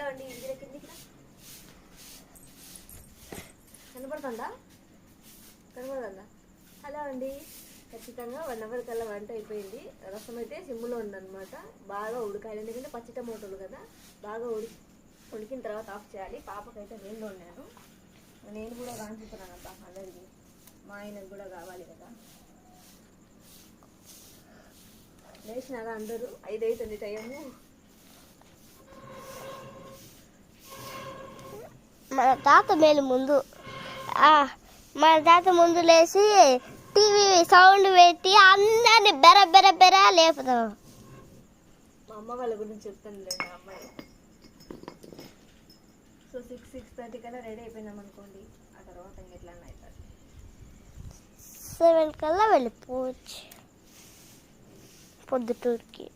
అండి ఇంటి కిందికి కనపడుతుందా? హలో అండి. ఖచ్చితంగా 1 అవర్ కల్లా వంట అయిపోయింది. రసం అయితే సిమ్లో ఉందన్నమాట. బాగా ఉడకాలి, ఎందుకంటే పచ్చి టమోటాలు కదా, బాగా ఉడికిన తర్వాత ఆఫ్ చేయాలి. పాపకైతే నేను వండాను, నేను కూడా కాంచుతున్నాను అబ్బా అందరికి, మా ఆయనకు కూడా కావాలి కదా. లేచినారా అందరూ? 5 అవుతుంది టైము. మన తాత ముందు లేచి టీవీ సౌండ్ పెట్టి అందరిని బెర బెర బెర లేపుతాం. మా అమ్మ వాళ్ళ గురించి చెప్తాను లేండి. అమ్మాయి సో 6-6:30 కల్లా రెడీ అయిపోయినాం అనుకోండి, ఆ తర్వాత ఎట్లా అవుతుంది. 7 కల్లా వెళ్ళిపోవచ్చు పొద్దుటూరికి.